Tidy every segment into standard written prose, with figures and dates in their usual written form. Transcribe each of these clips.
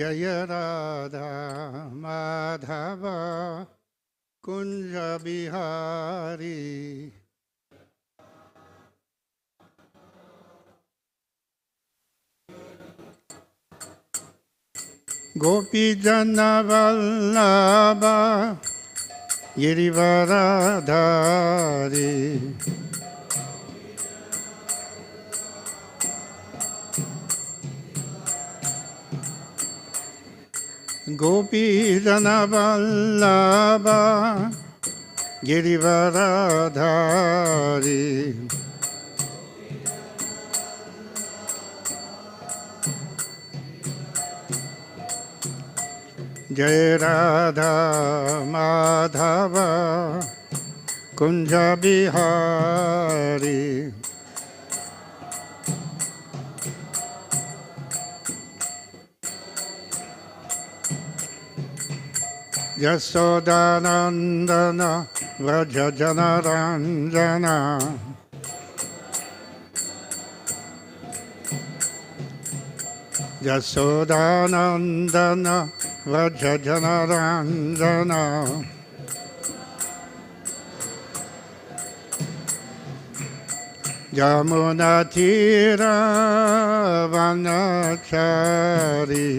Jaya Radha Madhava Kunja Bihari. Gopi Jana Vallabha Girivaradhari. Gopi Jana Vallabha Girivaradhari. Jai Radha Madhava Kunja Bihari. Yasodanandana Vraja Janaranjana. Yasodanandana Vraja Janaranjana. Jamuna Tira Vanachari.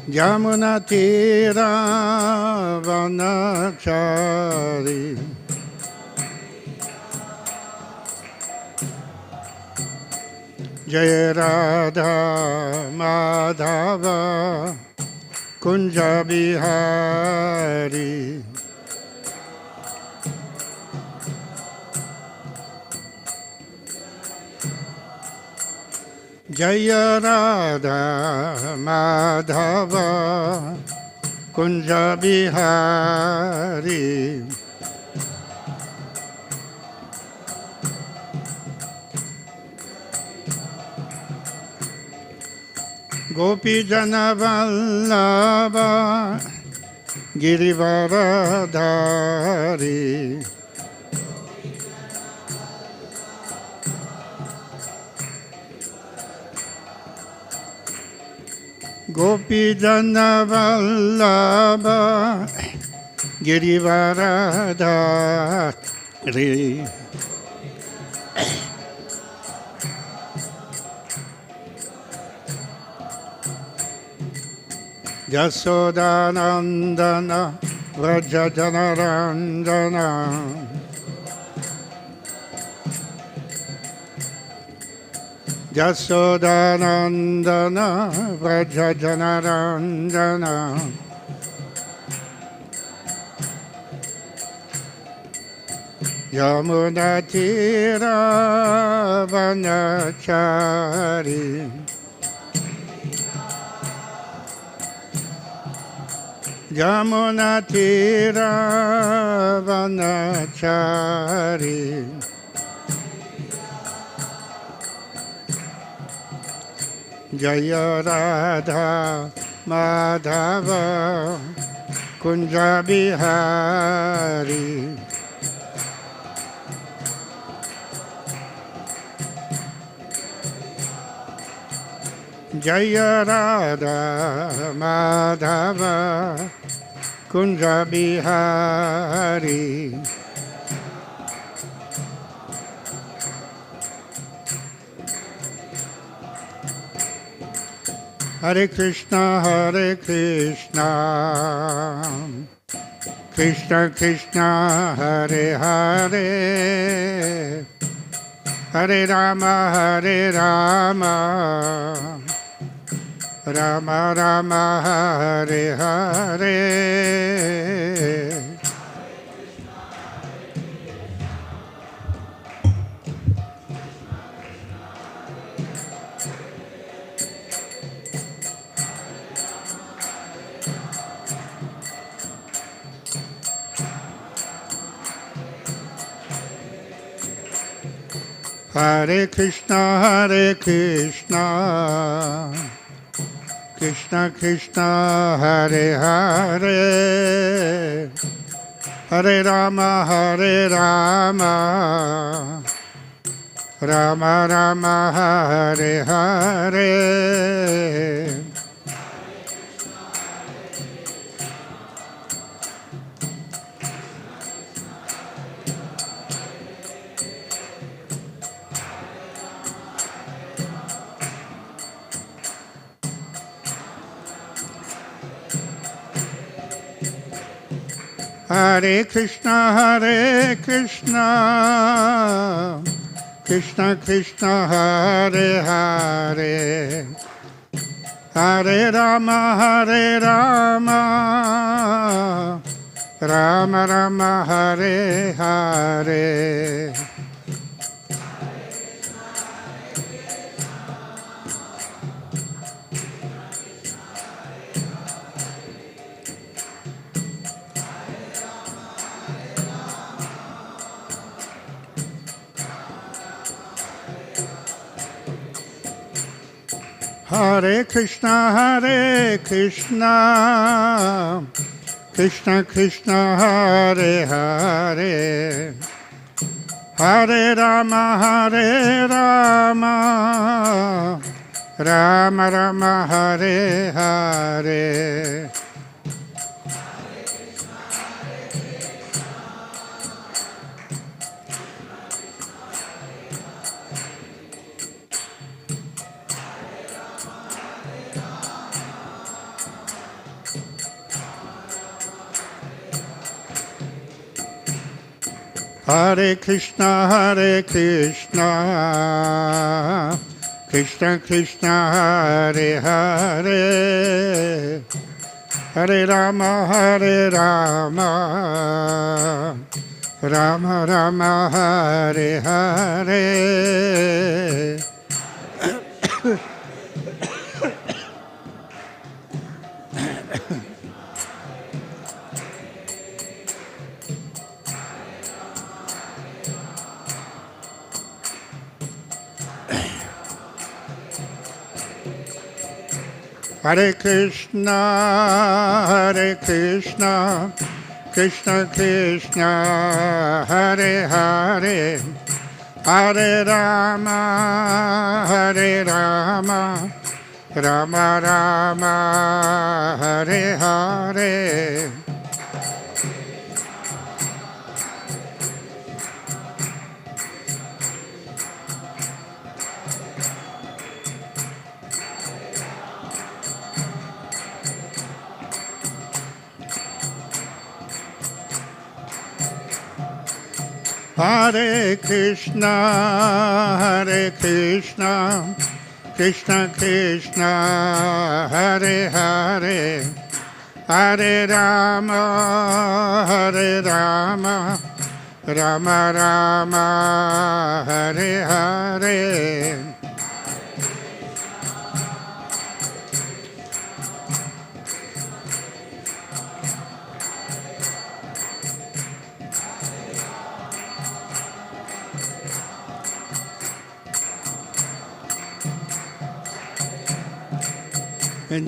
Jamuna Tira Vanachari. Jai Radha Madhava Kunja Bihari. Jaya Radha Madhava Kunja Bihari. Gopi Jana Vallabha Girivaradhari. Gopi Jana Vallabha Girivaradhari. Yasodanandana Vraja Janaranjana. Yasodanandana Vraja Janaranjana. Yamuna Tira Vanachari. Jamuna Tira Vanachari. Jaya Radha Madhava Kunja Bihari. Jaya Radha Madhava Kunja Bihari. Hare Krishna, Hare Krishna, Krishna Krishna, Hare Hare, Hare Rama, Hare Rama, Rama Rama, Hare Hare. Hare Krishna, Hare Krishna, Krishna Krishna, Hare Hare, Hare Rama, Hare Rama, Rama Rama Hare Hare. Hare Krishna, Hare Krishna, Krishna Krishna, Hare Hare, Hare Rama, Hare Rama, Rama Rama, Hare Hare. Hare Krishna, Hare Krishna, Krishna Krishna, Hare Hare, Hare Rama, Hare Rama, Rama Rama, Hare Hare. Hare Krishna, Hare Krishna, Krishna Krishna, Hare Hare, Hare Rama, Hare Rama, Rama Rama, Hare Hare. Hare Krishna, Hare Krishna, Krishna Krishna, Hare Hare, Hare Rama, Hare Rama, Rama Rama, Hare Hare. Hare Krishna, Hare Krishna, Krishna Krishna, Hare Hare, Hare Rama, Hare Rama, Rama Rama, Hare Hare.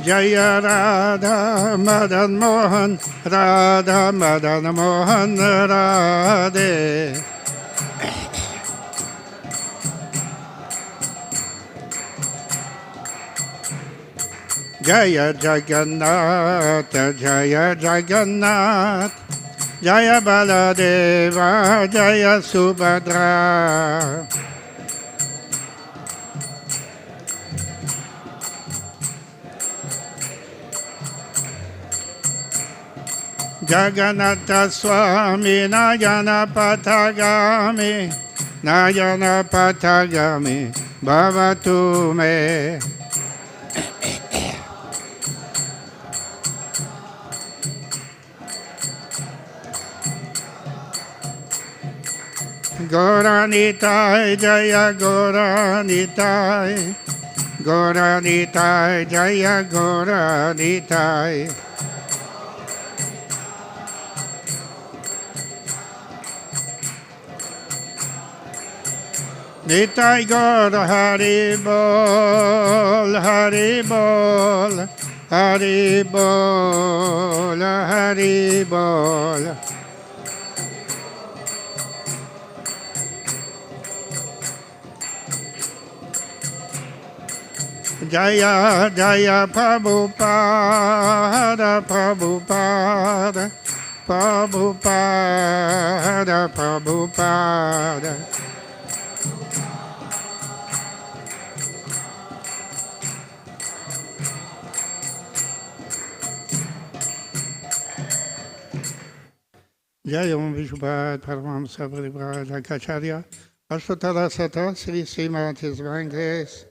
Jaya Radha Madan Mohan, Radha Madan Mohan Radhe. Jaya Jagannath, Jaya Jagannath, Jaya Baladeva, Jaya Subhadra. Jagannatha Swami Nayana Patagami, Nayana Patagami, Bhavatu me. Gauranitai Jaya Gauranitai, Gauranitai Jaya Gauranitai. Nitai Gaur Hari Bol, Hari Bol, Hari Bol, Hari Bol. Jaya Jaya Prabhupada Prabhupada Prabhupada Prabhupada. Jai Om Vishubhad Paramahamsa Parivraj Akacharya Ashtotara Sata Sri Srimati His Divine Grace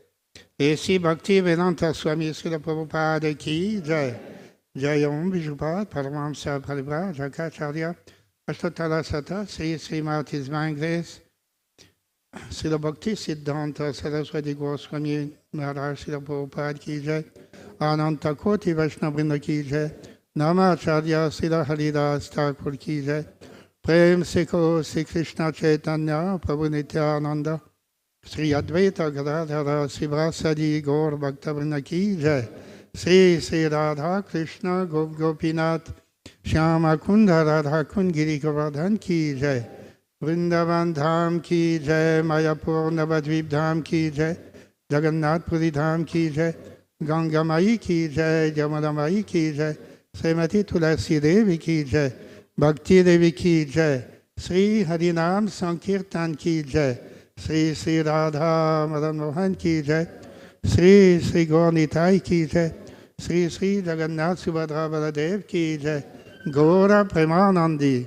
et si Bhakti Vedanta Swami Srila Prabhupada Ki Jai. Jai Om Vishubhad Paramahamsa Parivraj Akacharya Ashtotara Sata Sri Srimati His Divine Grace Srila Bhakti Siddhanta Saraswati Goswami Maharaj Srila Prabhupada Ki Jai. Ananta Koti Vaishnavrinda Ki Jai. Namacharya Srila Haridas Thakur Ki Jai. Prem Seko Sri Krishna Chaitanya Prabhu Nityananda Sri Advaita Gadadhara Sivasadi Gaur Bhaktavrinda Ki Jai. Sri Sri Radha Krishna Gop Gopinath Shyama Kunda Radha Kund Giri Govardhan Ki Jai. Vrindavan Dham Ki Jai. Mayapur Navadvip Dham Ki Jai. Jagannath Puri Dham Ki Jai. Ganga Mai Ki Jai. Jamuna Mai Ki Jai. Srimati Tulasi Devi Ki Jai. Bhakti Devi Ki Jai. Sri Harinam Sankirtan Ki Jai. Sri Sri Radha Madan Mohan Ki Jai. Sri Sri Gaurnitai Ki Jai. Sri Sri Jagannath Subhadra Baladev Ki Jai. Gaura Premanandi.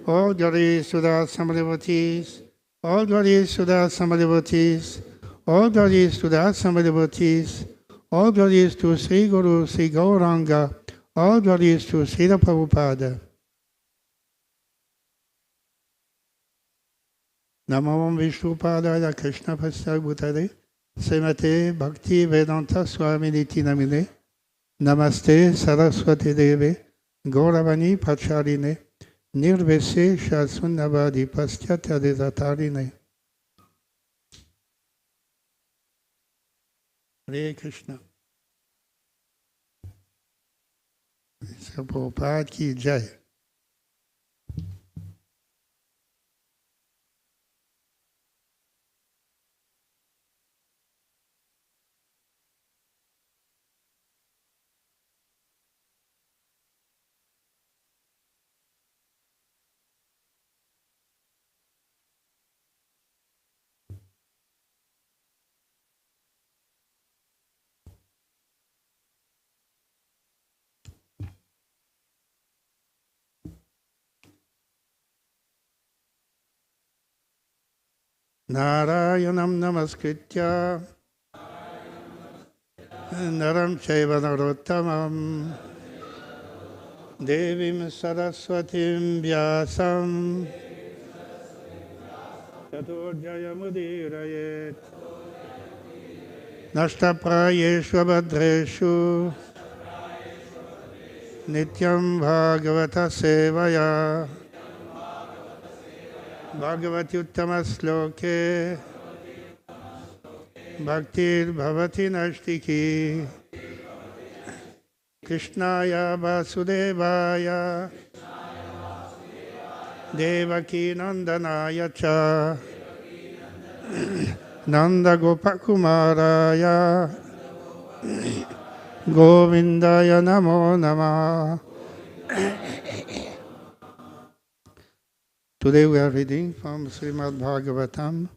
All glories to the Samadhivatis. All glories to the Samadhivatis. All glories to the Samadhivatis. All glories to Sri Guru Sri Gauranga. All glories to Srila Prabhupada. Namo Vishnupadaya Krishna Prasthaya Bhutale Srimate Bhakti Vedanta Swami Niti Namine Namaste Saraswati Deve Gauravani Pacharine Nirvese Shasunavadi Paschatya Desatarine. Hare Krishna. Prabhupada Ki Jai. Narayanam Namaskritya Naram Chaiva Narottamam Devim Saraswatim Vyasam Tato Jayamudirayet Nashtaprayeshu Abhadreshu Nityam Bhagavata Sevaya Bhagavati Uttama Sloke Bhaktir Bhavati Nashtiki Krishnaya Vasudevaya Devaki Nandanaya Cha Nanda Gopakumaraya Govindaya Namo Namah. Today we are reading from Srimad Bhagavatam,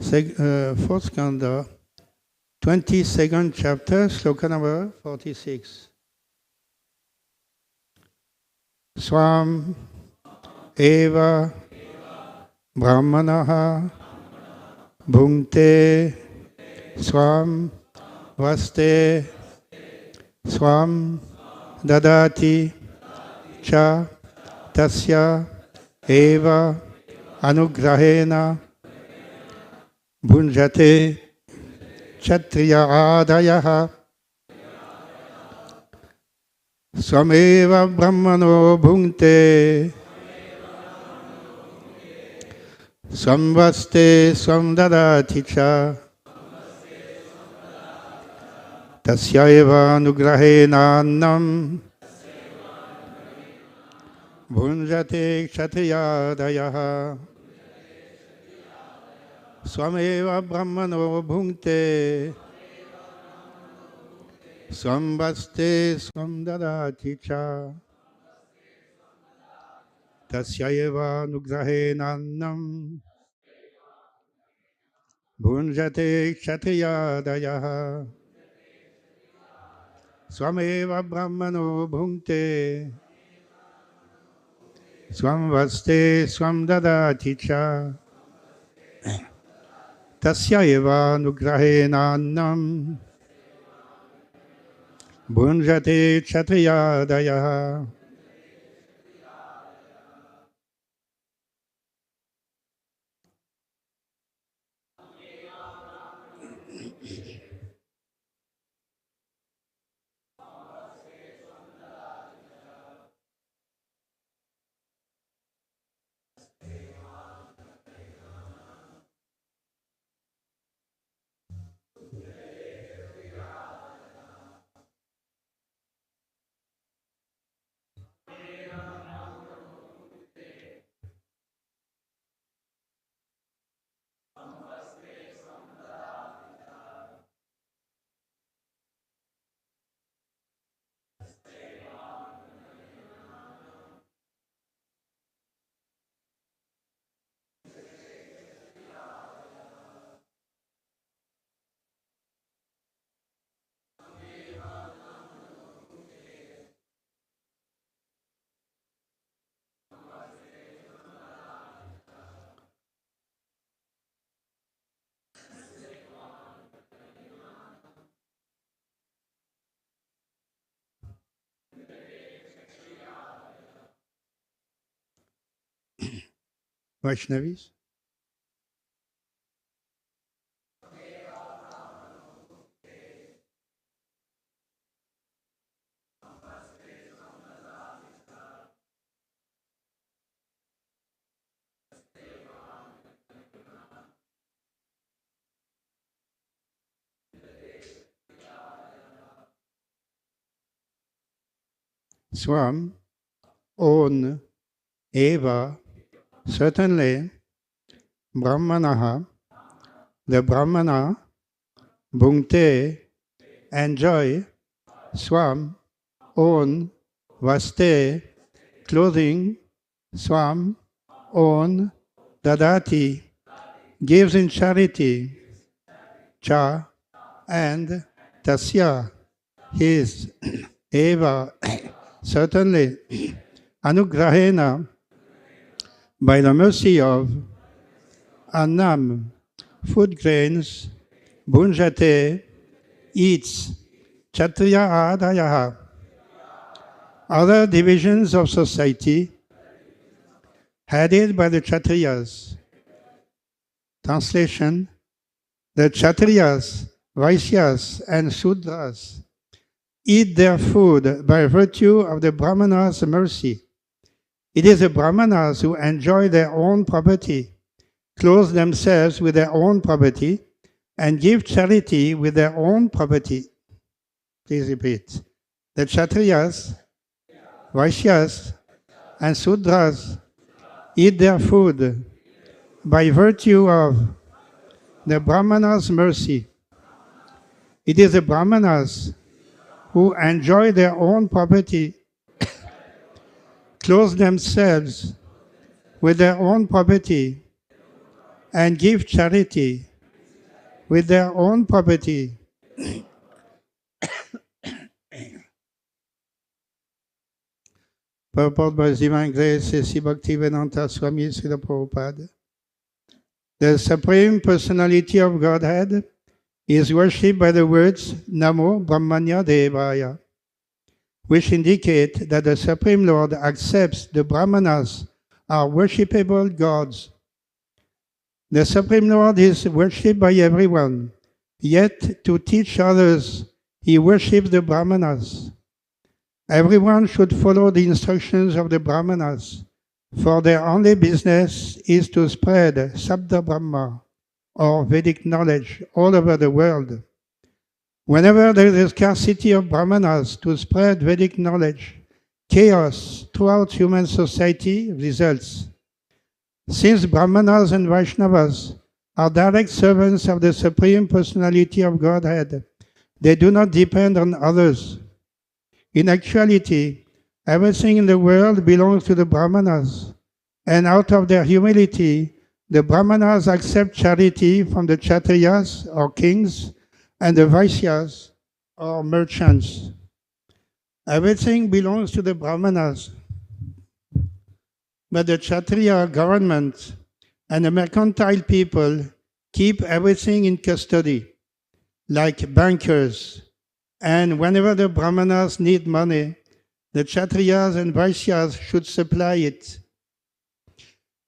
4th Skanda, 22nd chapter, sloka number 46. Swam eva brahmanaha bhungte swam vaste swam dadati cha tasya eva anugrahena bhunjate kshatriya adayaha swameva brahmano bhungte samvaste samdadati cha tasya eva anugrahena annam bhunjate kshatriyadayaha swameva brahmano bhungte Swambaste swam dadati cha tasyaiva nugrahenannam bhunjate kshatriyadayaha swameva brahmano bhunte swamvaste swam dadati cha tasyaiva nugrahenannam bhunjate kshatriyadayaha. Vaishnavis. Swam, own, eva, certainly, brahmanaha, the brahmana, bhunte, enjoy, swam, own, vaste, clothing, swam, own, dadati, gives in charity, cha, and tasya, his, eva, certainly, anugrahena, by the mercy of annam, food grains, bhunjate, eats, kshatriya adayaha, other divisions of society headed by the kshatriyas. Translation: the kshatriyas, vaishyas, and shudras eat their food by virtue of the brahmanas' mercy. It is the brahmanas who enjoy their own property, clothe themselves with their own property, and give charity with their own property. Please repeat. The kshatriyas, vaishyas, and shudras eat their food by virtue of the brahmanas' mercy. It is the brahmanas who enjoy their own property, clothe themselves with their own property, and give charity with their own property. Purport by His Divine Grace, A.C. Bhaktivedanta Swami Srila Prabhupada. The Supreme Personality of Godhead is worshipped by the words Namo Brahmanya Devaya, which indicate that the Supreme Lord accepts the Brahmanas are worshipable gods. The Supreme Lord is worshipped by everyone, yet to teach others, he worships the Brahmanas. Everyone should follow the instructions of the Brahmanas, for their only business is to spread Sabda Brahma, or Vedic knowledge, all over the world. Whenever there is a scarcity of Brahmanas to spread Vedic knowledge, chaos throughout human society results. Since Brahmanas and Vaishnavas are direct servants of the Supreme Personality of Godhead, They do not depend on others. In actuality, everything in the world belongs to the Brahmanas, and out of their humility, the Brahmanas accept charity from the Kshatriyas or kings and the Vaishyas or merchants. Everything belongs to the Brahmanas, but the Kshatriya government and the mercantile people keep everything in custody, like bankers. And whenever the Brahmanas need money, the Kshatriyas and Vaishyas should supply it.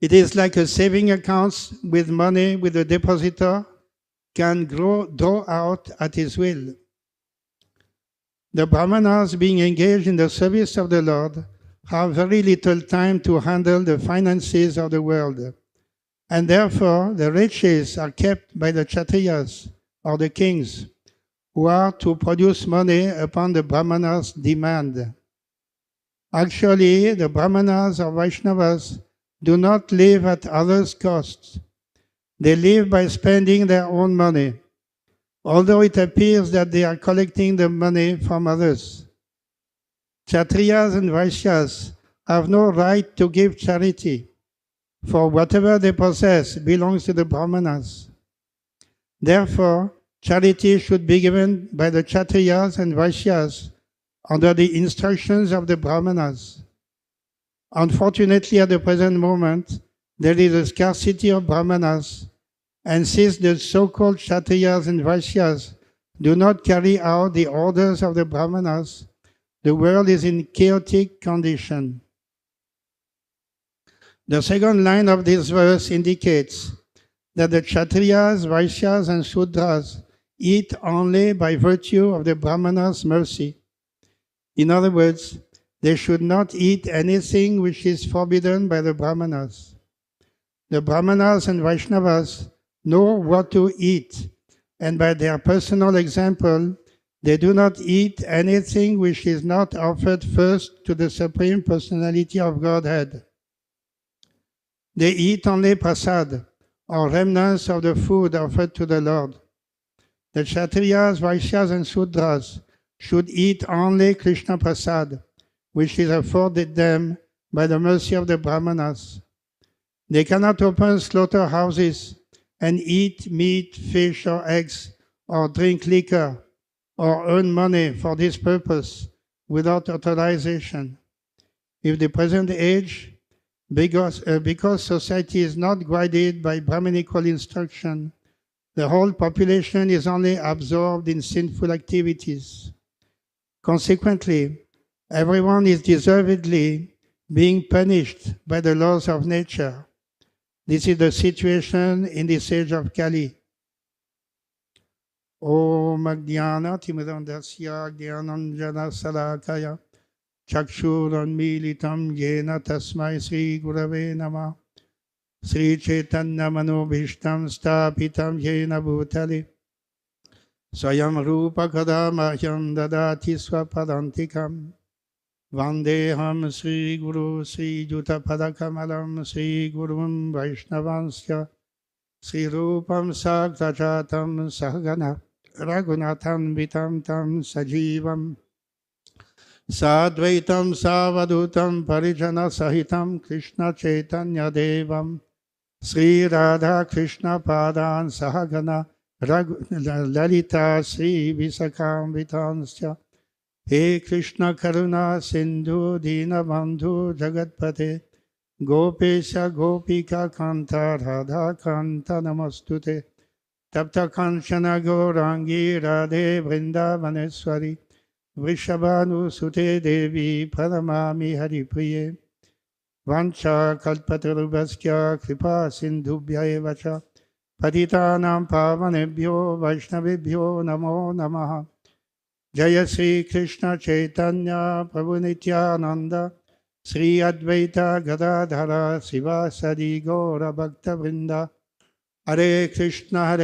It is like a saving account with money with the depositor can draw out at his will. The Brahmanas, being engaged in the service of the Lord, have very little time to handle the finances of the world, and therefore the riches are kept by the Kshatriyas or the kings, who are to produce money upon the Brahmanas' demand. Actually, the Brahmanas or Vaishnavas do not live at others' cost. They live by spending their own money, although it appears that they are collecting the money from others. Kshatriyas and Vaishyas have no right to give charity, for whatever they possess belongs to the Brahmanas. Therefore, charity should be given by the Kshatriyas and Vaishyas under the instructions of the Brahmanas. Unfortunately, at the present moment, there is a scarcity of Brahmanas, and since the so-called Kshatriyas and Vaishyas do not carry out the orders of the Brahmanas, the world is in chaotic condition. The second line of this verse indicates that the Kshatriyas, Vaishyas, and Shudras eat only by virtue of the Brahmanas' mercy. In other words, they should not eat anything which is forbidden by the Brahmanas. The Brahmanas and Vaishnavas know what to eat, and by their personal example, they do not eat anything which is not offered first to the Supreme Personality of Godhead. They eat only prasad, or remnants of the food offered to the Lord. The Kshatriyas, Vaishyas, and Sudras should eat only Krishna prasad, which is afforded them by the mercy of the Brahmanas. They cannot open slaughterhouses and eat meat, fish, or eggs, or drink liquor, or earn money for this purpose without authorization. In the present age, because society is not guided by Brahminical instruction, the whole population is only absorbed in sinful activities. Consequently, everyone is deservedly being punished by the laws of nature. This is the situation in this age of Kali. Om Jnana Timidandasya Jnananjana Salakaya Chakshuranmilitam Yena Tasmai Sri Gurave Namah Sri Chaitanya Manobhishtam Stapitam Yena Bhutale Swayam Rupa Kadamahyam Dadati Swapadantikam Vandeham Sri Guru Sri Juta Padakamalam Sri Gurum Vaishnavansya Sri Rupam Saktachatam Sahagana Raghunatham Vitam Tam Sajivam Sadvaitam Savadutam Parijana Sahitam Krishna Chaitanya Devam Sri Radha Krishna Padan Sahagana Lalita Sri Visakam Vitansya He Krishna Karuna Sindhu Dina Bandhu Jagatpate Gopesha Gopika Kanta Radha Kanta Namastute Tapta Kanchana Gaurangi Radhe Vrindavaneswari Vrishabhanu Sute Devi Paramami Haripriye Vancha Kalpatarubhaskya Kripa Sindhubhya Evacha Patitanam Pavanebhyo Vaishnavibhyo Namo Namaha Jaya Sri Krishna Chaitanya Prabhu Nityananda Sri Advaita Gadadhara Sivasadi Gaura Bhakta Vrinda Hare Krishna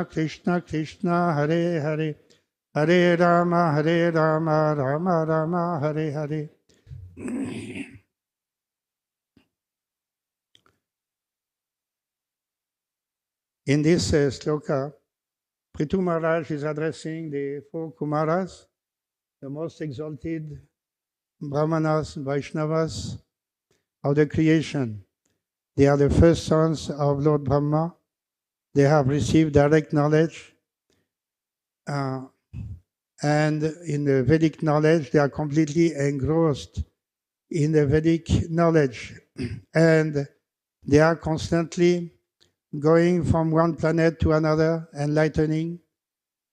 Krishna Krishna Hare Hare Hare Rama Rama Rama Hare Hare. In this sloka, Prithu Maharaj is addressing the four Kumaras, the most exalted Brahmanas, Vaishnavas of the creation. They are the first sons of Lord Brahma. They have received direct knowledge, and in the Vedic knowledge, they are completely engrossed in the Vedic knowledge. And they are constantly going from one planet to another, enlightening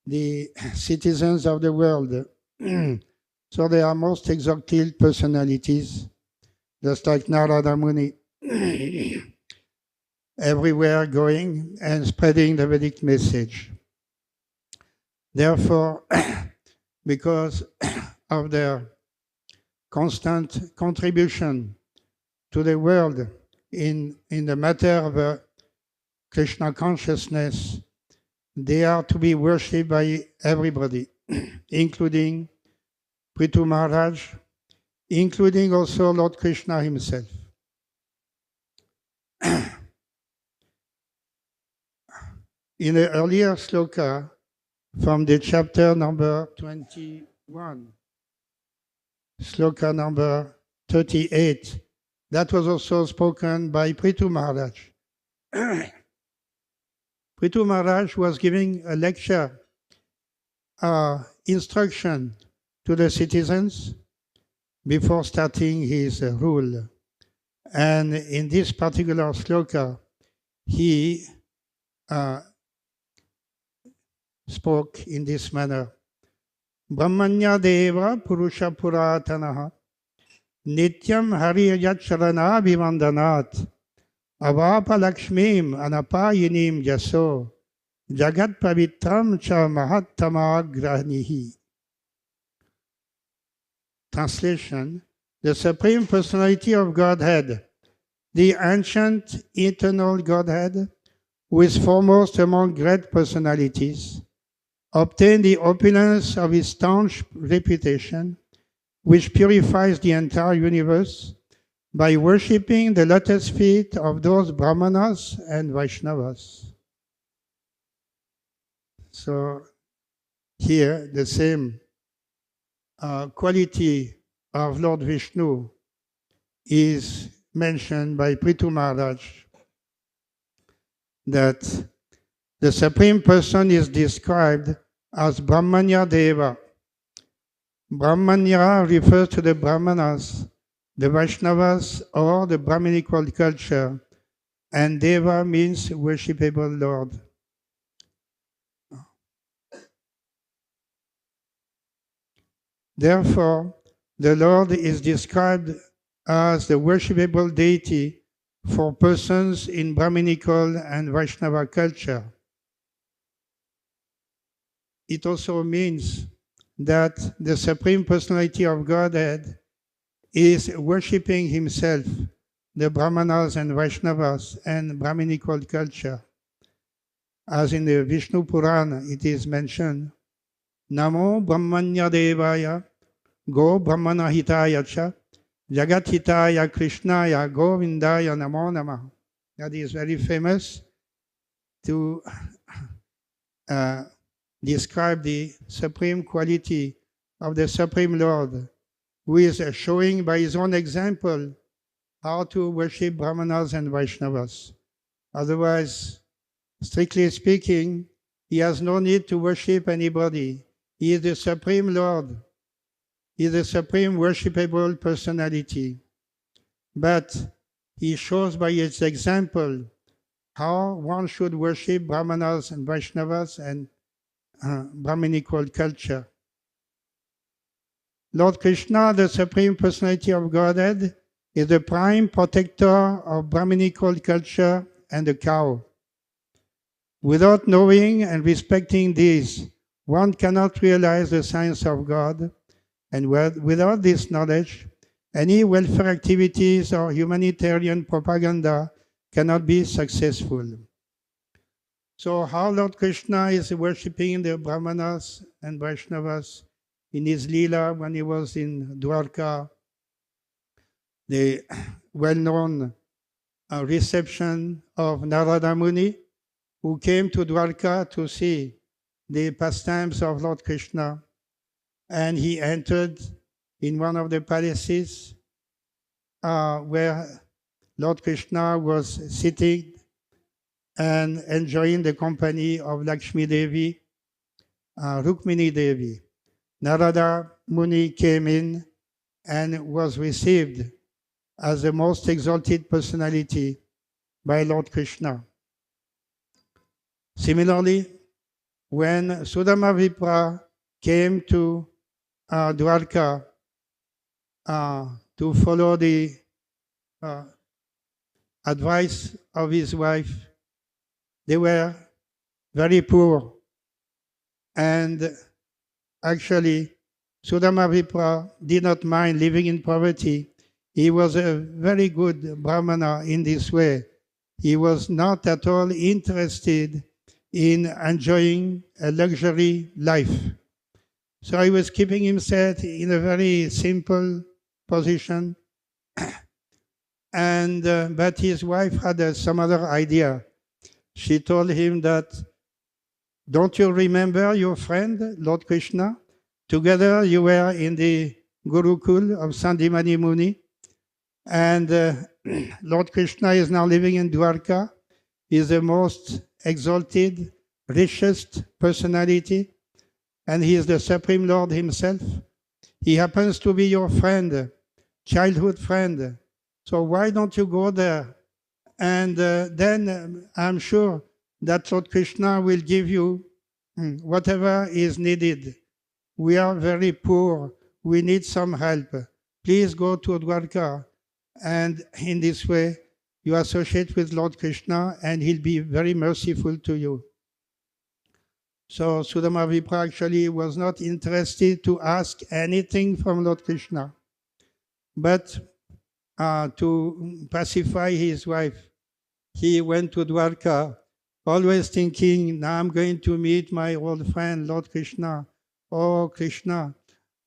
the citizens of the world. So they are most exalted personalities, just like Narada Muni, everywhere going and spreading the Vedic message. Therefore, because of their constant contribution to the world in the matter of Krishna consciousness, they are to be worshipped by everybody, including Prithu Maharaj, including also Lord Krishna himself. In the earlier sloka from the chapter number 21, sloka number 38, that was also spoken by Prithu Maharaj. Prithu Maharaj was giving a lecture, instruction to the citizens before starting his rule. And in this particular sloka, he spoke in this manner. Brahmanya deva purusha puratanaha nityam hariyacharana vivandanat avapa lakshmim anapayinim jaso jagat pavitram cha mahattama grahnihi. Translation: the Supreme Personality of Godhead, the ancient eternal Godhead, who is foremost among great personalities, obtained the opulence of his staunch reputation, which purifies the entire universe, by worshipping the lotus feet of those Brahmanas and Vaishnavas. So here the same quality of Lord Vishnu is mentioned by Prithu Maharaj, that the Supreme Person is described as Brahmanya Deva. Brahmanya refers to the Brahmanas, the Vaishnavas, or the Brahminical culture, and Deva means worshipable Lord. Therefore, the Lord is described as the worshipable deity for persons in Brahminical and Vaishnava culture. It also means that the Supreme Personality of Godhead is worshipping himself, the Brahmanas and Vaishnavas and Brahminical culture. As in the Vishnu Purana, it is mentioned, Namo Brahmanya Devaya Go Brahmana Hitaya Cha Jagat Hitaya Krishnaya Govindaya Namo Namah. That is very famous to describe the supreme quality of the Supreme Lord, who is showing by his own example how to worship Brahmanas and Vaishnavas. Otherwise, strictly speaking, he has no need to worship anybody. He is the Supreme Lord. He is the Supreme Worshipable Personality. But he shows by his example how one should worship Brahmanas and Vaishnavas and Brahminical culture. Lord Krishna, the Supreme Personality of Godhead, is the prime protector of Brahminical culture and the cow. Without knowing and respecting these, one cannot realize the science of God, and without this knowledge, any welfare activities or humanitarian propaganda cannot be successful. So how Lord Krishna is worshipping the Brahmanas and Vaishnavas in his Leela when he was in Dwarka, the well-known reception of Narada Muni, who came to Dwarka to see the pastimes of Lord Krishna, and he entered in one of the palaces where Lord Krishna was sitting and enjoying the company of Lakshmi Devi, Rukmini Devi. Narada Muni came in and was received as the most exalted personality by Lord Krishna. Similarly, when Sudama Vipra came to Dwarka to follow the advice of his wife, they were very poor. And actually, Sudama Vipra did not mind living in poverty. He was a very good Brahmana in this way. He was not at all interested in enjoying a luxury life. So he was keeping himself in a very simple position. And but his wife had some other idea. She told him that, don't you remember your friend, Lord Krishna? Together you were in the Gurukul of Sandimani Muni. And Lord Krishna is now living in Dwarka. He is the most exalted, richest personality. And he is the Supreme Lord himself. He happens to be your friend, childhood friend. So why don't you go there? And then I'm sure that Lord Krishna will give you whatever is needed. We are very poor. We need some help. Please go to Dwarka. And in this way, you associate with Lord Krishna and he'll be very merciful to you. So Sudama Vipra actually was not interested to ask anything from Lord Krishna. But to pacify his wife, he went to Dwarka, always thinking, now I'm going to meet my old friend, Lord Krishna. Oh, Krishna,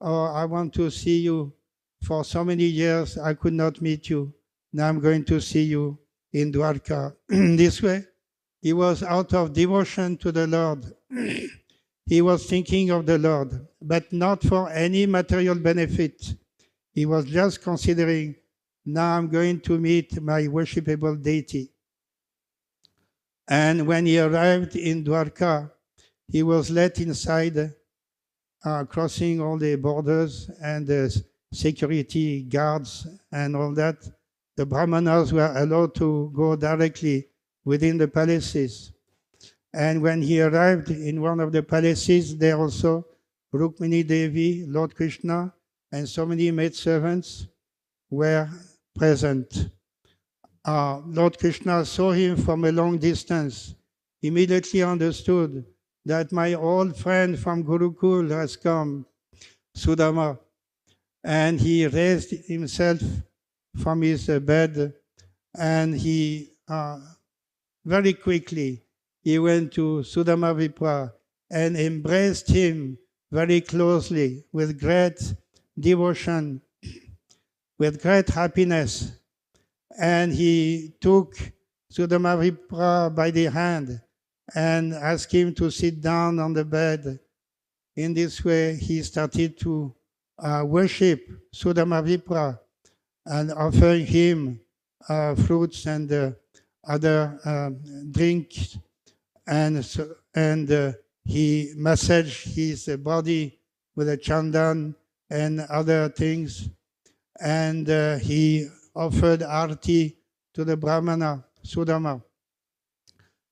oh, I want to see you. For so many years, I could not meet you. Now I'm going to see you in Dwarka. This way, he was out of devotion to the Lord. He was thinking of the Lord, but not for any material benefit. He was just considering, now I'm going to meet my worshipable deity. And when he arrived in Dwarka, he was let inside, crossing all the borders and the security guards and all that. The Brahmanas were allowed to go directly within the palaces. And when he arrived in one of the palaces, there also Rukmini Devi, Lord Krishna, and so many maidservants were present. Lord Krishna saw him from a long distance, immediately understood that my old friend from Gurukul has come, Sudama, and he raised himself from his bed, and he very quickly he went to Sudama Vipra and embraced him very closely with great devotion, with great happiness. And he took Sudama Vipra by the hand and asked him to sit down on the bed. In this way, he started to worship Sudama Vipra and offer him fruits and other drinks, and he massaged his body with a chandan and other things, and he offered arti to the Brahmana, Sudama.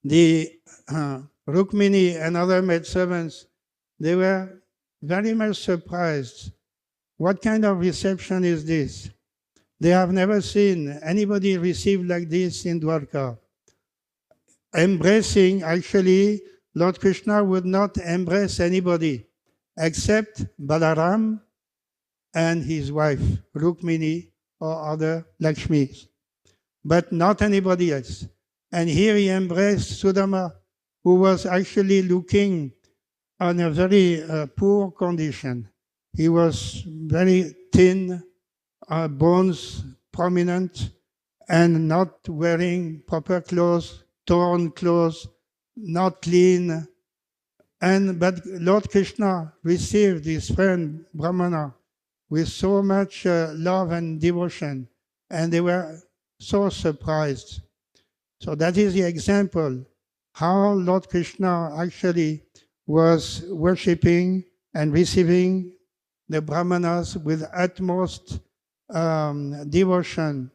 The Rukmini and other maidservants, they were very much surprised. What kind of reception is this? They have never seen anybody received like this in Dwarka. Embracing, actually, Lord Krishna would not embrace anybody except Balaram and his wife, Rukmini, or other Lakshmis, but not anybody else. And here he embraced Sudama, who was actually looking on a very poor condition. He was very thin, bones prominent, and not wearing proper clothes, torn clothes, not clean, But Lord Krishna received his friend Brahmana with so much love and devotion, and they were so surprised. So that is the example how Lord Krishna actually was worshipping and receiving the Brahmanas with utmost devotion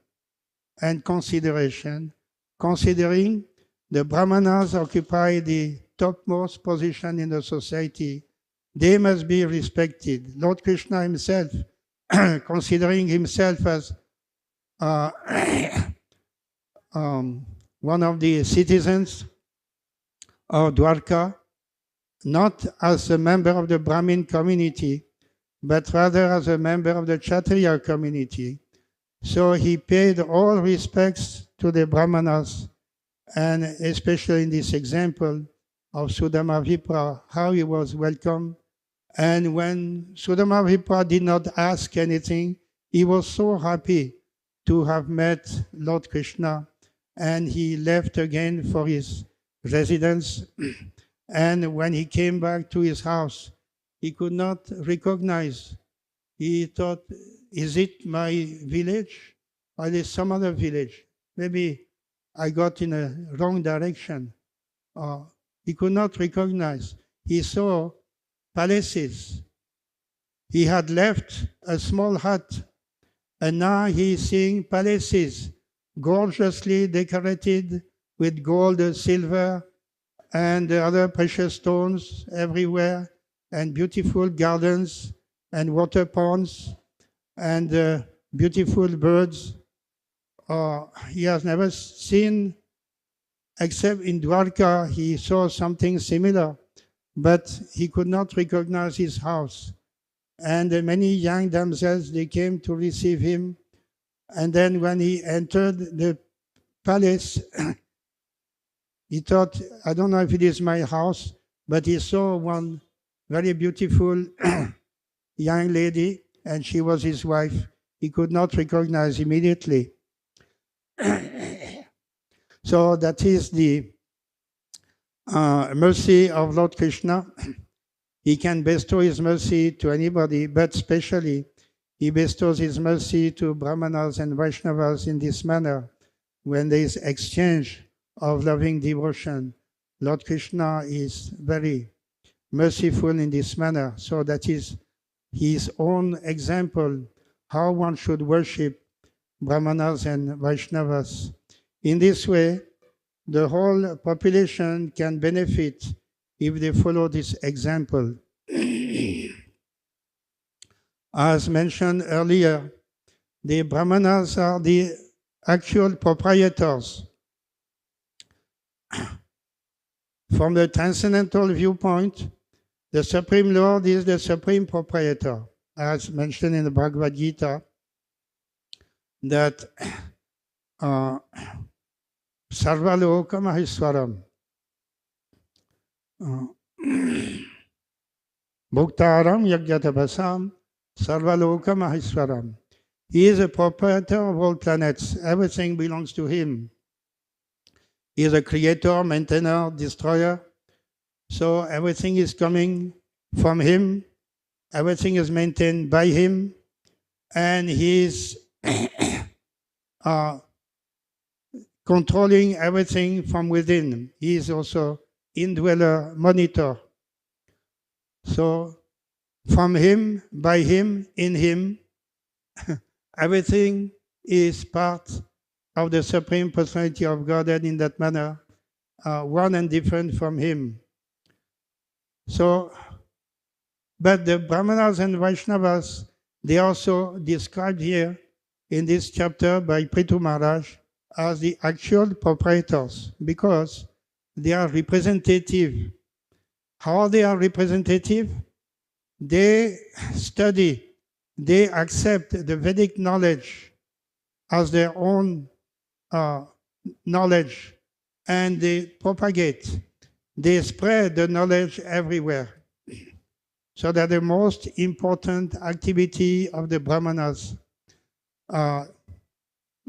and consideration, considering the Brahmanas occupy the topmost position in the society. They must be respected. Lord Krishna himself, considering himself as uh, one of the citizens of Dwarka, not as a member of the Brahmin community, but rather as a member of the Kshatriya community. So he paid all respects to the Brahmanas, and especially in this example of Sudama Vipra, how he was welcomed. And when Sudama Vipra did not ask anything, he was so happy to have met Lord Krishna, and he left again for his residence. And when he came back to his house, he could not recognize. He thought, is it my village or is it some other village? Maybe I got in a wrong direction. He could not recognize. He saw palaces. He had left a small hut, and now he is seeing palaces gorgeously decorated with gold, silver, and other precious stones everywhere, and beautiful gardens and water ponds and beautiful birds. He has never seen, except in Dwarka, he saw something similar, but he could not recognize his house. And many young damsels, they came to receive him. And then when he entered the palace, he thought, I don't know if it is my house, but he saw one very beautiful young lady, and she was his wife. He could not recognize immediately. So that is the mercy of Lord Krishna. He can bestow his mercy to anybody, but especially he bestows his mercy to Brahmanas and Vaishnavas in this manner. When there is exchange of loving devotion, Lord Krishna is very merciful in this manner. So that is his own example, how one should worship Brahmanas and Vaishnavas. In this way, the whole population can benefit if they follow this example. As mentioned earlier, the Brahmanas are the actual proprietors. From the transcendental viewpoint, the Supreme Lord is the supreme proprietor, as mentioned in the Bhagavad Gita, that Sarvaloka Maheshwaram, Bhuktaram Yajnatabhasam, Sarvaloka Maheshwaram. He is a proprietor of all planets. Everything belongs to him. He is a creator, maintainer, destroyer. So everything is coming from him. Everything is maintained by him. And he is controlling everything from within. He is also indweller, monitor. So from him, by him, in him, everything is part of the Supreme Personality of Godhead in that manner, one and different from him. So, but the Brahmanas and Vaishnavas, they are also described here in this chapter by Prithu Maharaj as the actual proprietors, because they are representative. How they are representative? They study, they accept the Vedic knowledge as their own knowledge, and they propagate, they spread the knowledge everywhere. So that the most important activity of the Brahmanas,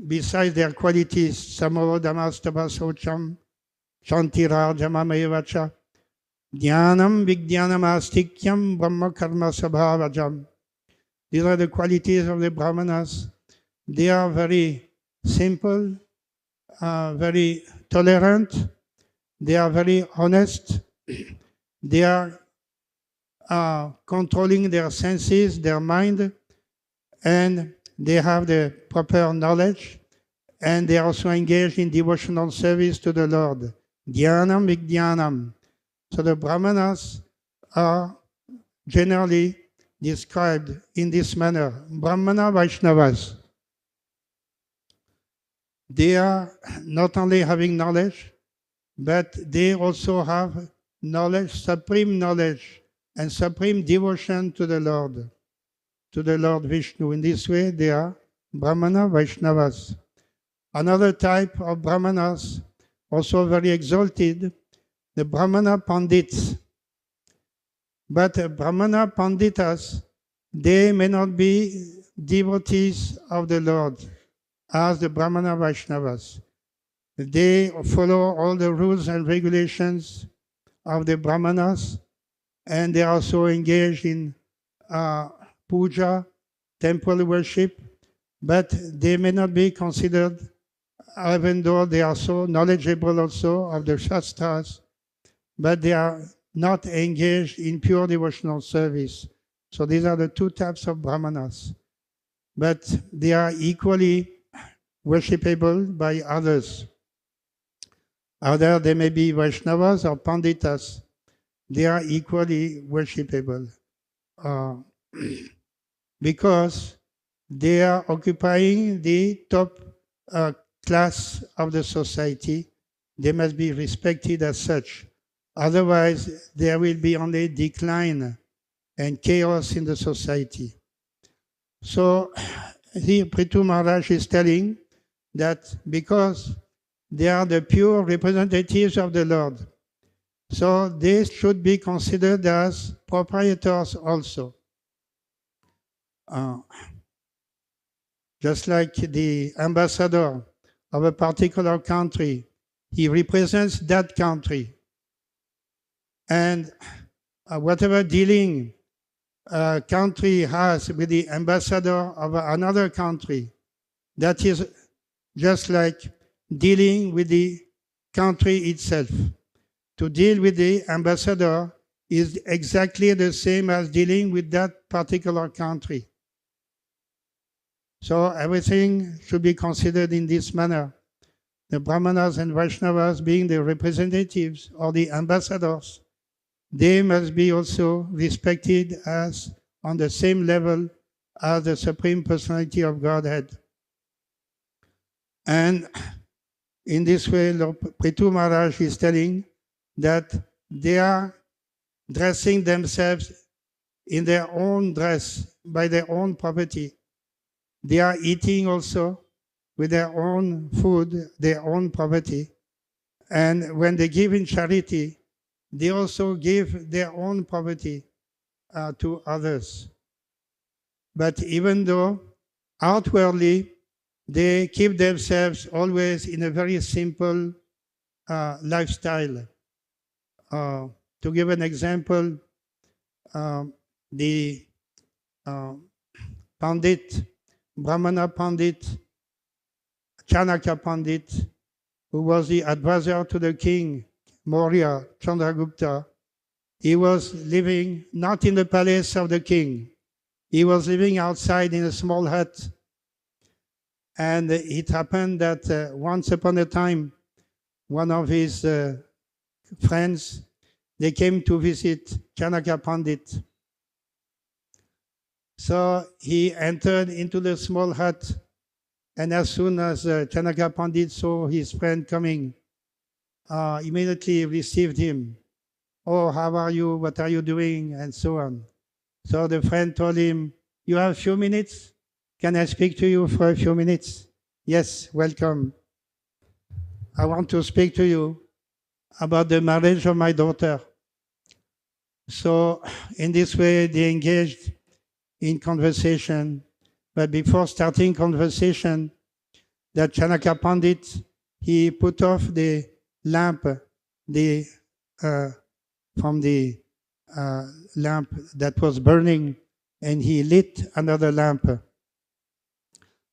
besides their qualities, Samoro Dhamastava Socham, Shantira Jamamayevacha, Dhyanam Vijnanam Astikyam Brahma Karma Sabhavajam. These are the qualities of the Brahmanas. They are very simple, very tolerant, they are very honest, they are controlling their senses, their mind, and they have the proper knowledge, and they are also engaged in devotional service to the Lord. Dhyanam Vijnanam. So the Brahmanas are generally described in this manner. Brahmana Vaishnavas. They are not only having knowledge, but they also have knowledge, supreme knowledge, and supreme devotion to the Lord Vishnu. In this way, they are Brahmana Vaishnavas. Another type of Brahmanas, also very exalted, the Brahmana Pandits. But Brahmana Panditas, they may not be devotees of the Lord as the Brahmana Vaishnavas. They follow all the rules and regulations of the Brahmanas, and they are also engaged in puja, temple worship, but they may not be considered, even though they are so knowledgeable also of the Shastras, but they are not engaged in pure devotional service. So these are the two types of Brahmanas. But they are equally worshipable by others. Either they may be Vaishnavas or Panditas. They are equally worshipable because they are occupying the top class of the society. They must be respected as such. Otherwise, there will be only decline and chaos in the society. So here Prithu Maharaj is telling that because they are the pure representatives of the Lord, so they should be considered as proprietors also. Just like the ambassador of a particular country, he represents that country. And whatever dealing a country has with the ambassador of another country, that is just like dealing with the country itself. To deal with the ambassador is exactly the same as dealing with that particular country. So everything should be considered in this manner. The Brahmanas and Vaishnavas being the representatives or the ambassadors, they must be also respected as on the same level as the Supreme Personality of Godhead. And in this way, Lord Prithu Maharaj is telling that they are dressing themselves in their own dress, by their own property. They are eating also with their own food, their own property. And when they give in charity, they also give their own property to others. But even though outwardly they keep themselves always in a very simple lifestyle. To give an example, the Pandit, Brahmana Pandit, Chanakya Pandit, who was the advisor to the king, Maurya Chandragupta, he was living not in the palace of the king. He was living outside in a small hut. And it happened that once upon a time, one of his friends, they came to visit Chanakya Pandit. So he entered into the small hut, and as soon as Chanakya Pandit saw his friend coming, immediately received him. Oh, how are you? What are you doing? And so on. So the friend told him, you have a few minutes? Can I speak to you for a few minutes? Yes, welcome. I want to speak to you about the marriage of my daughter. So in this way, they engaged in conversation. But before starting conversation, that Chanakya Pandit, he put off the lamp, the from the lamp that was burning, and he lit another lamp.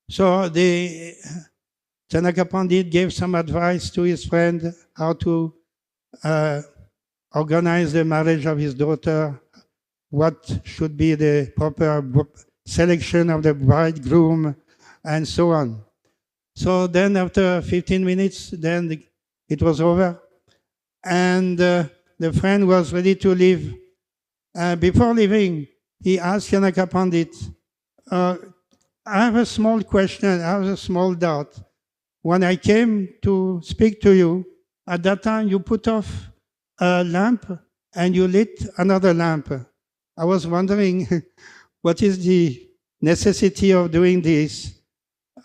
So the Janaka Pandit gave some advice to his friend how to organize the marriage of his daughter, what should be the proper selection of the bridegroom, and so on. So then after 15 minutes, then it was over, and the friend was ready to leave. Before leaving, he asked Janaka Pandit, I have a small question, I have a small doubt. When I came to speak to you, at that time you put off a lamp and you lit another lamp. I was wondering what is the necessity of doing this?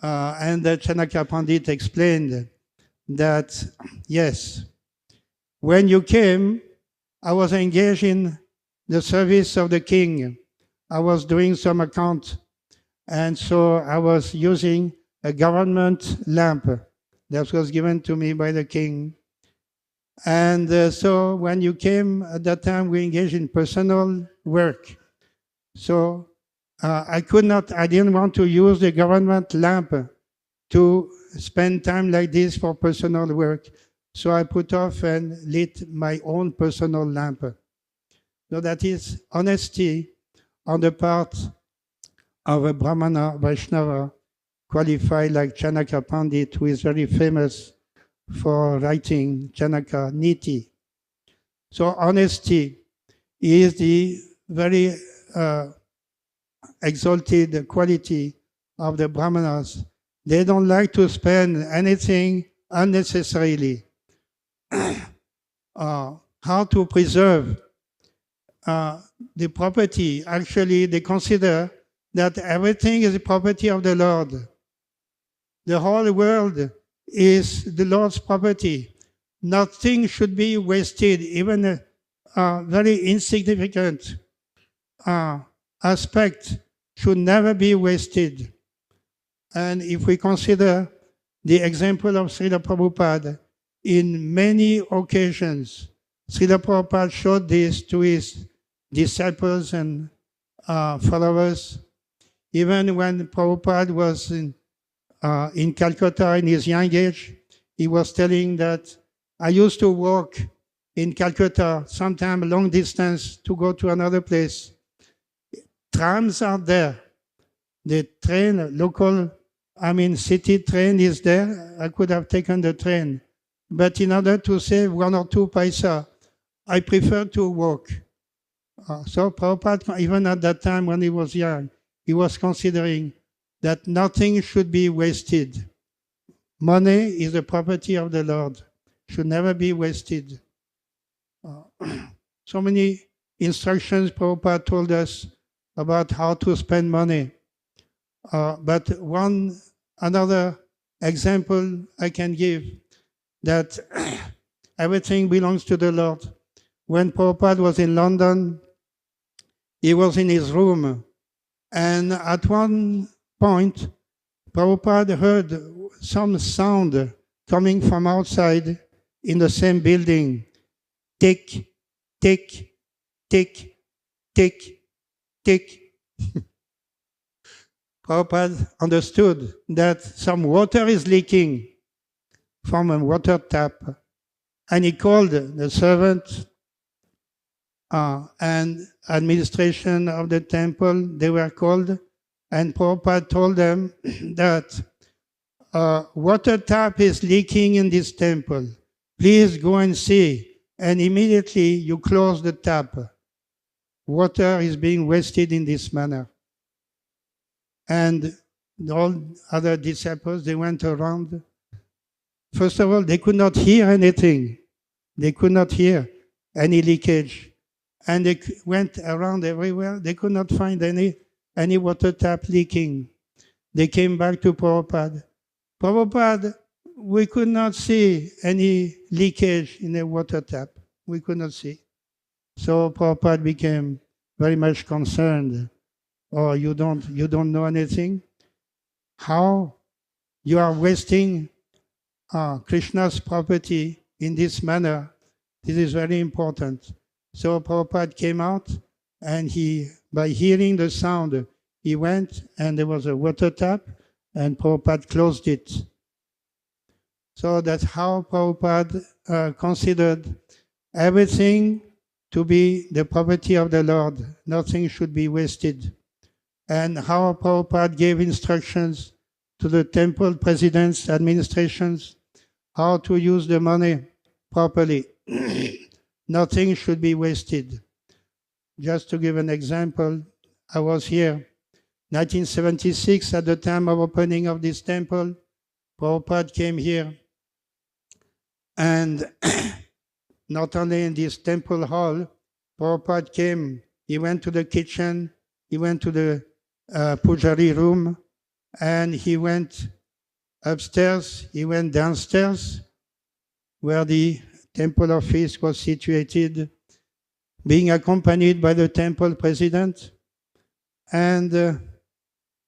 And the Janaka Pandit explained that, yes, when you came, I was engaged in the service of the king. I was doing some account, and so I was using a government lamp that was given to me by the king. And so when you came at that time, we engaged in personal work. So I didn't want to use the government lamp to spend time like this for personal work. So I put off and lit my own personal lamp. So that is honesty on the part of a Brahmana Vaishnava qualified like Janaka Pandit, who is very famous for writing Janaka Niti. So honesty is the very exalted quality of the Brahmanas. They don't like to spend anything unnecessarily. How to preserve the property. Actually, they consider that everything is the property of the Lord. The whole world is the Lord's property. Nothing should be wasted, even a very insignificant aspect should never be wasted. And if we consider the example of Srila Prabhupada, in many occasions, Srila Prabhupada showed this to his disciples and followers. Even when Prabhupada was in Calcutta in his young age, he was telling that I used to walk in Calcutta, sometime a long distance to go to another place. Trams are there. The train, city train is there. I could have taken the train. But in order to save 1 or 2 paisa, I prefer to walk. So Prabhupada, even at that time when he was young, he was considering that nothing should be wasted. Money is the property of the Lord, should never be wasted. So many instructions Prabhupada told us about how to spend money. But another example I can give, that everything belongs to the Lord. When Prabhupada was in London, he was in his room, and at one point, Prabhupada heard some sound coming from outside in the same building. Tick, tick, tick, tick, tick. Prabhupada understood that some water is leaking from a water tap, and he called the servant and administration of the temple. They were called, and Prabhupada told them that water tap is leaking in this temple. Please go and see. And immediately you close the tap. Water is being wasted in this manner. And all other disciples, they went around. First of all, they could not hear anything. They could not hear any leakage. And they went around everywhere. They could not find any water tap leaking. They came back to Prabhupada. Prabhupada, we could not see any leakage in the water tap. We could not see. So Prabhupada became very much concerned. Oh, you don't know anything? How you are wasting Krishna's property in this manner? This is very important. So Prabhupada came out, and by hearing the sound, he went, and there was a water tap, and Prabhupada closed it. So that's how Prabhupada considered everything to be the property of the Lord. Nothing should be wasted. And how Prabhupada gave instructions to the temple presidents, administrations, how to use the money properly. Nothing should be wasted. Just to give an example, I was here 1976 at the time of opening of this temple. Prabhupada came here, and not only in this temple hall, Prabhupada came, he went to the kitchen, he went to the pujari room, and he went upstairs, he went downstairs, where the temple office was situated, being accompanied by the temple president. And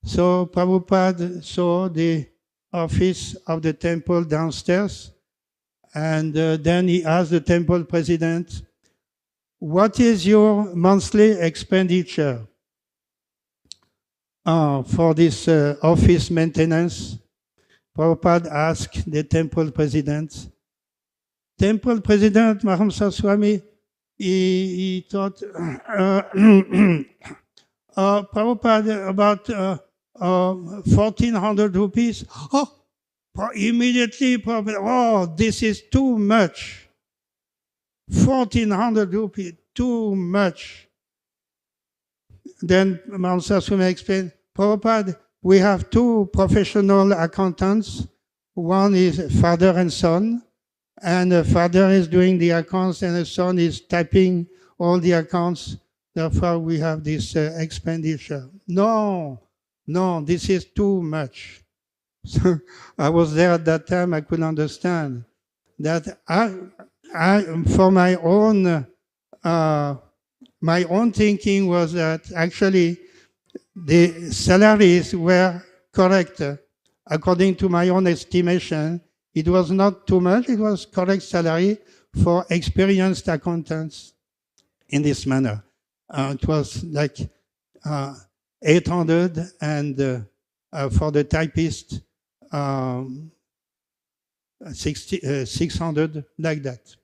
so Prabhupada saw the office of the temple downstairs, and then he asked the temple president, "What is your monthly expenditure for this office maintenance?" Prabhupada asked the temple president. Temple president, Mahamsa Swami, he thought, Prabhupada, about 1,400 rupees. Oh, immediately, Prabhupada, oh, this is too much. 1,400 rupees, too much. Then Mahamsa Swami explained, Prabhupada, we have two professional accountants. One is father and son, and the father is doing the accounts and the son is typing all the accounts. Therefore, we have this expenditure. No, this is too much. So I was there at that time. I could understand that for my own thinking was that actually the salaries were correct. According to my own estimation, it was not too much. It was correct salary for experienced accountants in this manner. It was like 800, and for the typist, 600, like that.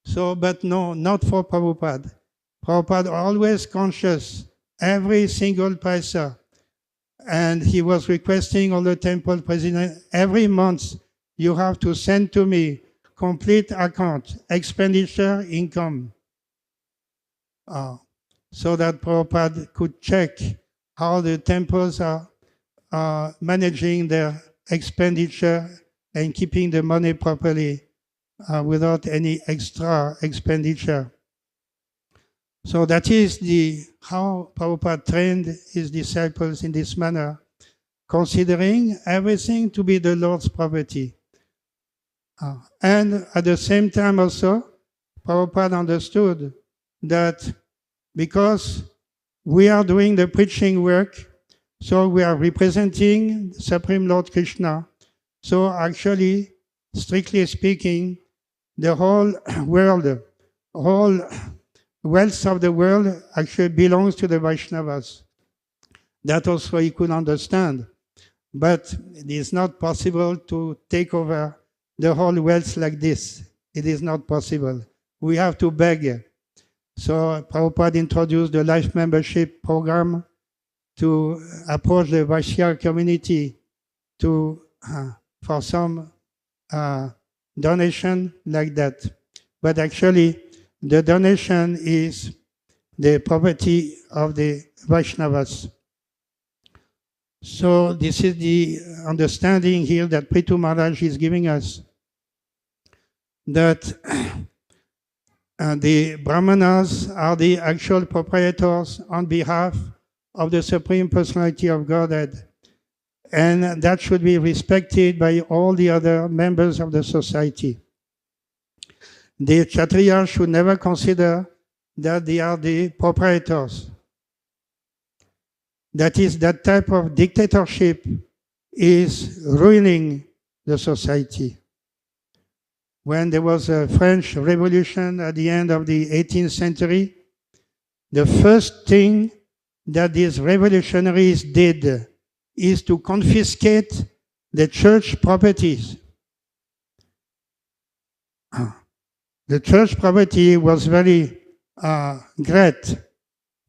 So, but no, not for Prabhupada. Prabhupada always conscious, every single paisa. And he was requesting all the temple president, every month, you have to send to me complete account, expenditure, income. So that Prabhupada could check how the temples are managing their expenditure and keeping the money properly without any extra expenditure. So that is how Prabhupada trained his disciples in this manner, considering everything to be the Lord's property. And at the same time also, Prabhupada understood that because we are doing the preaching work, so we are representing Supreme Lord Krishna. So actually, strictly speaking, the whole world, whole wealth of the world actually belongs to the Vaishnavas. That also he could understand. But it is not possible to take over the whole wealth like this. It is not possible. We have to beg. So Prabhupada introduced the life membership program to approach the Vaishya community for some donation like that. But actually, the donation is the property of the Vaishnavas. So this is the understanding here that Prithu Maharaj is giving us, that the Brahmanas are the actual proprietors on behalf of the Supreme Personality of Godhead, and that should be respected by all the other members of the society. The Kshatriyas should never consider that they are the proprietors. That is, that type of dictatorship is ruining the society. when there was a French Revolution at the end of the 18th century, the first thing that these revolutionaries did is to confiscate the church properties. The church property was very great.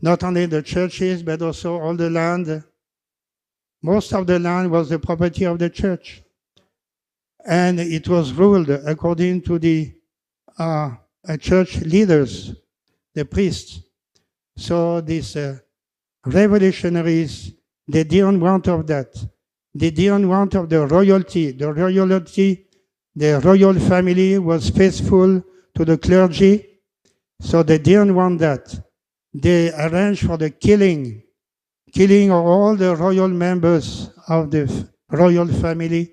Not only the churches, but also all the land. Most of the land was the property of the church. And it was ruled according to the church leaders, the priests. So these revolutionaries, they didn't want of that. They didn't want of the royalty. The royal family was faithful to the clergy, so they didn't want that. They arranged for the killing of all the royal members of the royal family,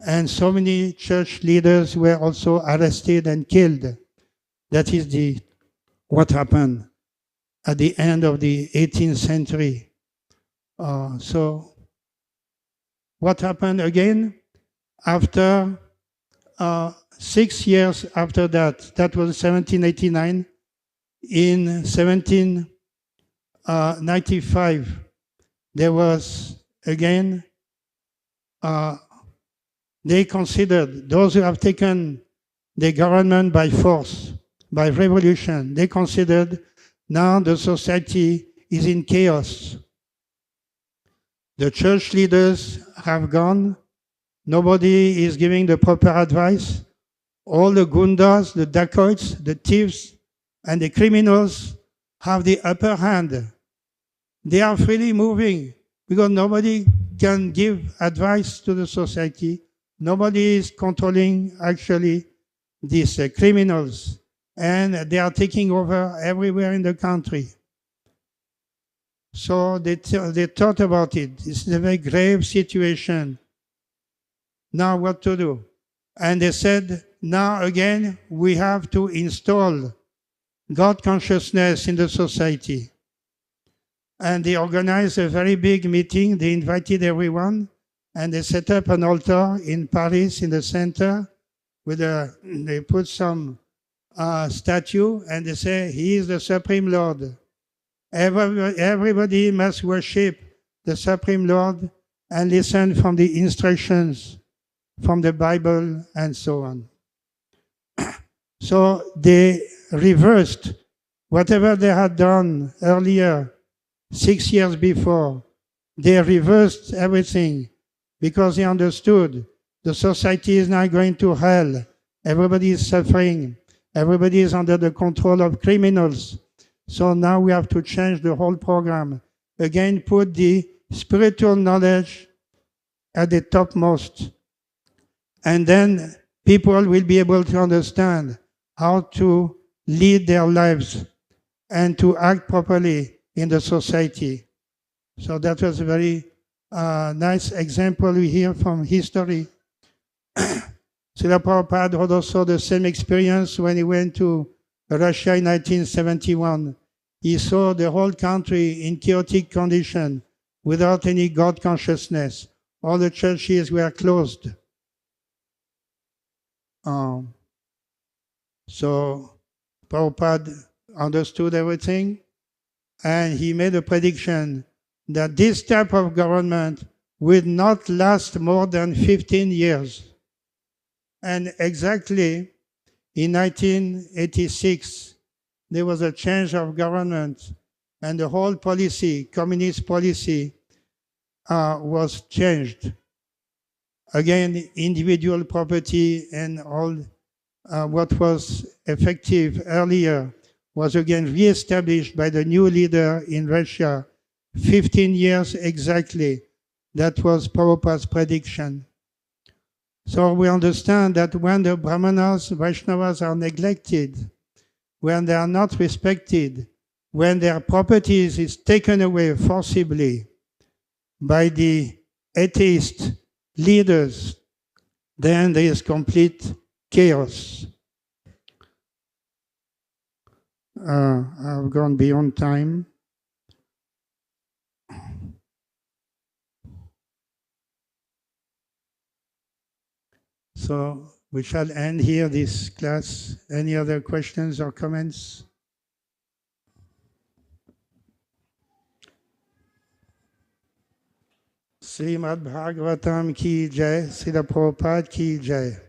and so many church leaders were also arrested and killed. That is what happened at the end of the 18th century. So what happened again? After 6 years after that was 1789, in 1795, there was again, they considered, those who have taken the government by force, by revolution, they considered now the society is in chaos. The church leaders have gone. Nobody is giving the proper advice. All the gundas, the dacoits, the thieves, and the criminals have the upper hand. They are freely moving because nobody can give advice to the society. Nobody is controlling actually these criminals, and they are taking over everywhere in the country. So they thought about it. It's a very grave situation. Now what to do? And they said, now again, we have to install God consciousness in the society. And they organized a very big meeting. They invited everyone, and they set up an altar in Paris in the center. They put some statue, and they say, He is the Supreme Lord. Everybody must worship the Supreme Lord and listen from the instructions from the Bible and so on. So they reversed whatever they had done earlier, 6 years before. They reversed everything because they understood the society is now going to hell. Everybody is suffering. Everybody is under the control of criminals. So now we have to change the whole program. Again, put the spiritual knowledge at the topmost. And then people will be able to understand how to lead their lives and to act properly in the society. So that was a very nice example we hear from history. Srila Prabhupada had also the same experience when he went to Russia in 1971. He saw the whole country in chaotic condition without any God consciousness. All the churches were closed. So Prabhupada understood everything, and he made a prediction that this type of government will not last more than 15 years. And exactly in 1986, there was a change of government, and the whole policy, communist policy, was changed. Again, individual property and all what was effective earlier was again re-established by the new leader in Russia, 15 years exactly. That was Prabhupada's prediction. So we understand that when the Brahmanas, Vaishnavas are neglected, when they are not respected, when their properties is taken away forcibly by the atheist leaders, then there is complete chaos. I've gone beyond time. So We shall end here this class. Any other questions or comments? Srimad Bhagavatam ki jai, Srila Prabhupada ki jai.